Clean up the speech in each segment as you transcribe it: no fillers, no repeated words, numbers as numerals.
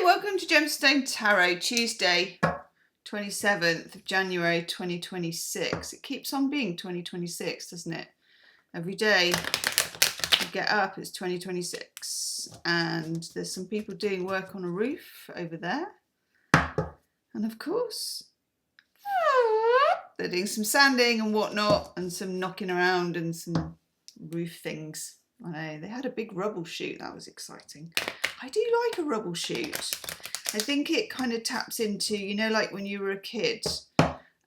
welcome to Gemstone Tarot, Tuesday, 27th of January 2026. It keeps on being 2026, doesn't it? Every day you get up, it's 2026. And there's some people doing work on a roof over there. And of course, they're doing some sanding and whatnot, and some knocking around and some roof things. I know, they had a big rubble shoot, that was exciting. I do like a rubble shoot. I think it kind of taps into, you know, like when you were a kid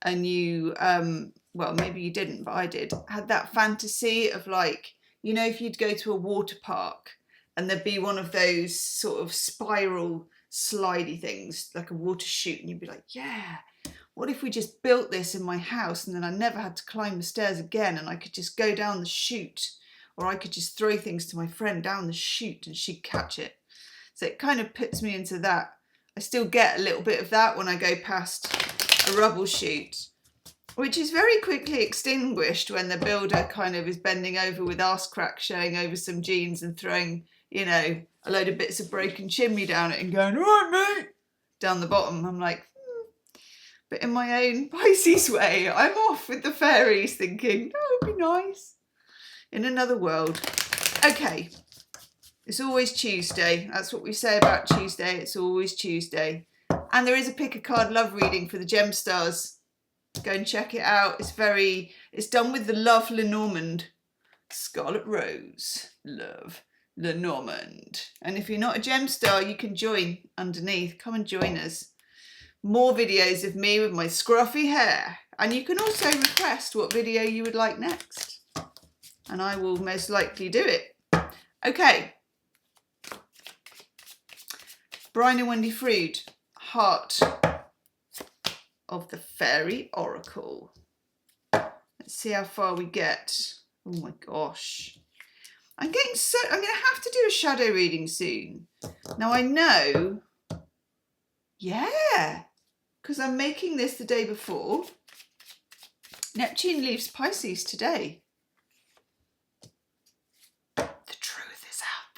and you, well, maybe you didn't, but I did, had that fantasy of like, you know, if you'd go to a water park and there'd be one of those sort of spiral slidey things, like a water chute, and you'd be like, yeah, what if we just built this in my house and then I never had to climb the stairs again and I could just go down the chute, or I could just throw things to my friend down the chute and she'd catch it. So it kind of puts me into that. I still get a little bit of that when I go past a rubble chute, which is very quickly extinguished when the builder kind of is bending over with arse crack showing over some jeans and throwing, you know, a load of bits of broken chimney down it and going, all right, mate, down the bottom. I'm like, But in my own Pisces way, I'm off with the fairies thinking, that would be nice. In another world. Okay. It's always Tuesday. That's what we say about Tuesday. It's always Tuesday. And there is a pick a card love reading for the gem stars. Go and check it out. It's done with the Love Lenormand. Scarlet Rose. Love Lenormand. And if you're not a gem star, you can join underneath. Come and join us. More videos of me with my scruffy hair. And you can also request what video you would like next. And I will most likely do it. Okay. Brian and Wendy Frood, Heart of the Fairy Oracle. Let's see how far we get. Oh my gosh. I'm going to have to do a shadow reading soon. Now I know, yeah, because I'm making this the day before. Neptune leaves Pisces today. The truth is out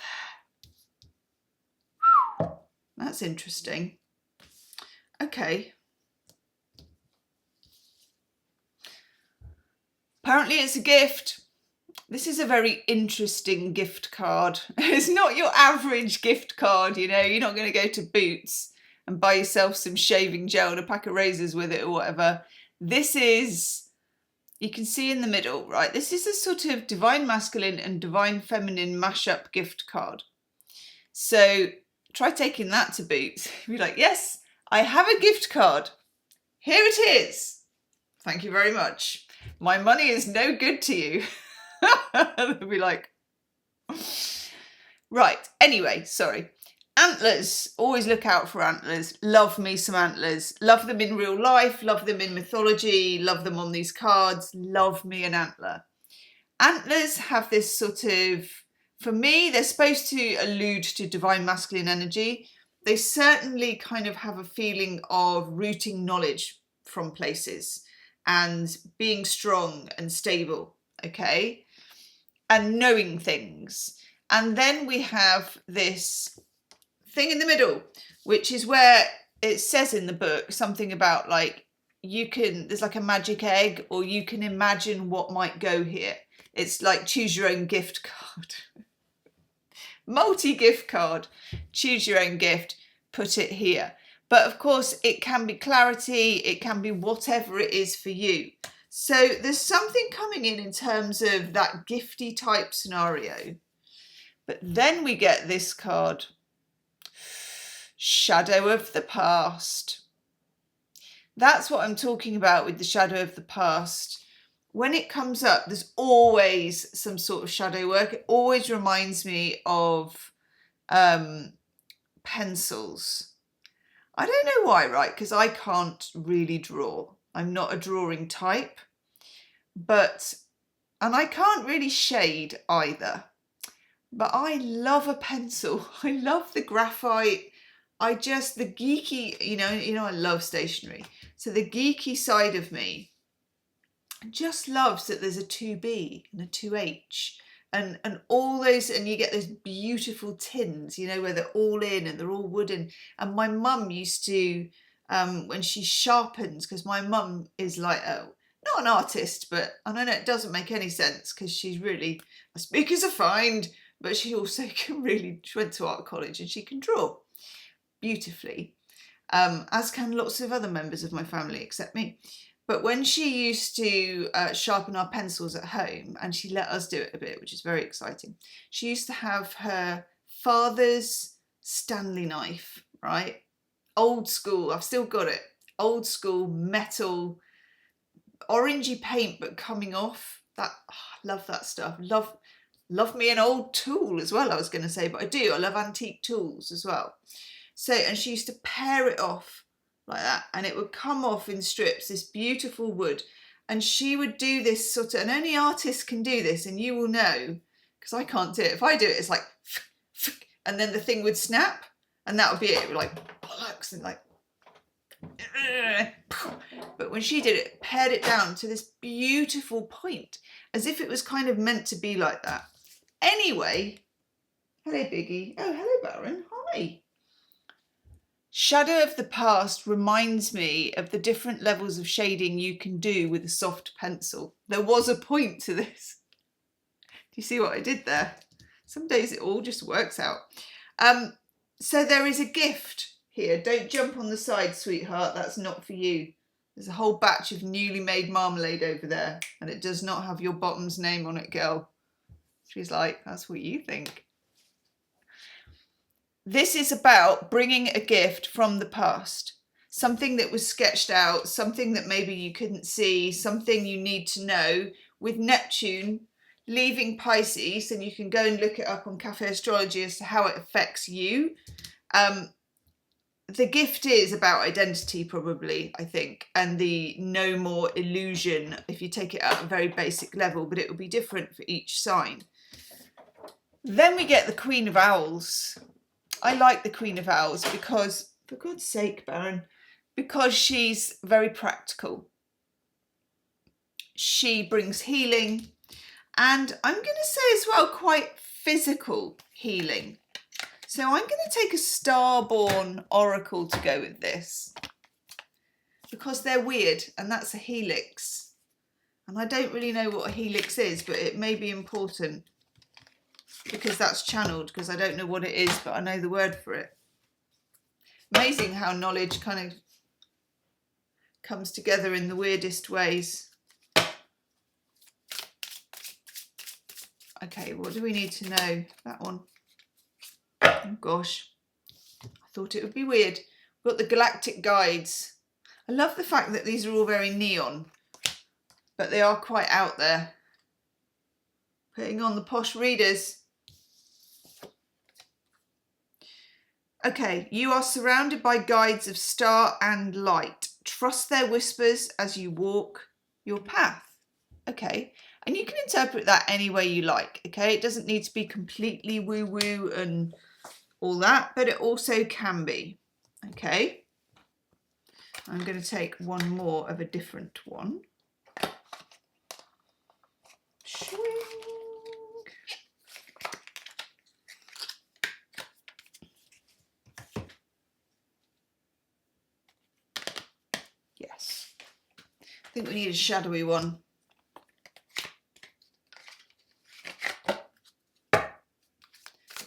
there. Whew. That's interesting. Okay. Apparently it's a gift. This is a very interesting gift card. It's not your average gift card, you know. You're not going to go to Boots and buy yourself some shaving gel and a pack of razors with it or whatever. This is, you can see in the middle, right? This is a sort of divine masculine and divine feminine mashup gift card. So try taking that to Boots. Be like, yes, I have a gift card. Here it is. Thank you very much. My money is no good to you. They'll be like, right. Anyway, sorry. Antlers. Always look out for antlers. Love me some antlers. Love them in real life. Love them in mythology. Love them on these cards. Love me an antler. Antlers have this sort of, for me, they're supposed to allude to divine masculine energy. They certainly kind of have a feeling of rooting knowledge from places and being strong and stable, okay? And knowing things. And then we have this thing in the middle, which is where it says in the book something about like, there's like a magic egg, or you can imagine what might go here. It's like choose your own gift card. Multi-gift card. Choose your own gift, put it here. But of course, it can be clarity, it can be whatever it is for you. So there's something coming in terms of that gifty type scenario. But then we get this card, Shadow of the Past. That's what I'm talking about with the Shadow of the Past. When it comes up, there's always some sort of shadow work. It always reminds me of pencils. I don't know why, right? Because I can't really draw. I'm not a drawing type. And I can't really shade either. But I love a pencil. I love the graphite. The geeky, you know, I love stationery. So the geeky side of me just loves that there's a 2B and a 2H and all those, and you get those beautiful tins, you know, where they're all in and they're all wooden. And my mum used to, when she sharpens, because my mum is like, not an artist, but I know it doesn't make any sense because she's really, I speak as a find, but she also can really, she went to art college and she can draw beautifully, as can lots of other members of my family except me. But when she used to sharpen our pencils at home, and she let us do it a bit, which is very exciting, she used to have her father's Stanley knife, right? Old school, I've still got it. Old school metal, orangey paint, but coming off. That, oh, I love that stuff. Love me an old tool as well, I was going to say, but I do. I love antique tools as well. So, and she used to pare it off like that, and it would come off in strips, this beautiful wood. And she would do this sort of, and only artists can do this, and you will know, because I can't do it. If I do it, it's like, and then the thing would snap, and that would be it. It would like, bollocks, and like, but when she did it, pared it down to this beautiful point, as if it was kind of meant to be like that. Anyway, hello Biggie. Oh, hello Baron. Hi. Shadow of the Past reminds me of the different levels of shading you can do with a soft pencil. There was a point to this. Do you see what I did there? Some days it all just works out. So there is a gift here. Don't jump on the side, sweetheart. That's not for you. There's a whole batch of newly made marmalade over there, and it does not have your bottom's name on it, girl. She's like, that's what you think. This is about bringing a gift from the past, something that was sketched out, something that maybe you couldn't see, something you need to know, with Neptune leaving Pisces, and you can go and look it up on Cafe Astrology as to how it affects you. The gift is about identity, probably, I think, and the no more illusion, if you take it at a very basic level, but it will be different for each sign. Then we get the Queen of Owls. I like the Queen of Owls because, for God's sake, Baron, because she's very practical. She brings healing, and I'm going to say as well, quite physical healing. So I'm going to take a Starborn Oracle to go with this, because they're weird, and that's a helix. And I don't really know what a helix is, but it may be important, because that's channeled, because I don't know what it is, but I know the word for it. Amazing how knowledge kind of comes together in the weirdest ways. Okay, what do we need to know? That one. Oh gosh, I thought it would be weird. We've got the Galactic Guides. I love the fact that these are all very neon, but they are quite out there. Putting on the posh readers. Okay, you are surrounded by guides of star and light. Trust their whispers as you walk your path. Okay, and you can interpret that any way you like. Okay, it doesn't need to be completely woo-woo and all that, but it also can be. Okay, I'm going to take one more of a different one. Shrink. Yes, I think we need a shadowy one.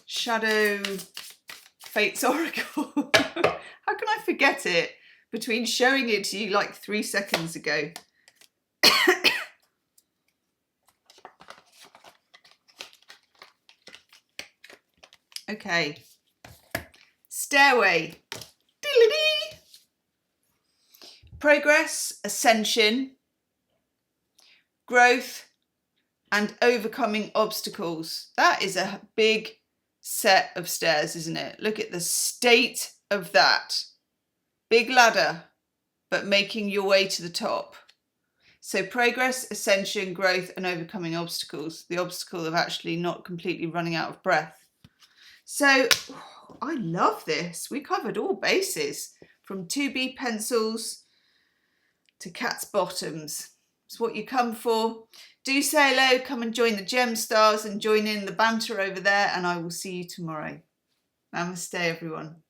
Shadow Fates Oracle. How can I forget it between showing it to you like 3 seconds ago? Okay. Stairway. Diddly-dee. Progress, ascension, growth, and overcoming obstacles. That is a big set of stairs, isn't it? Look at the state of that. Big ladder, but making your way to the top. So progress, ascension, growth, and overcoming obstacles. The obstacle of actually not completely running out of breath. So I love this. We covered all bases, from 2B pencils to cat's bottoms. It's what you come for. Do say hello, come and join the Gem Stars and join in the banter over there, and I will see you tomorrow. Namaste, everyone.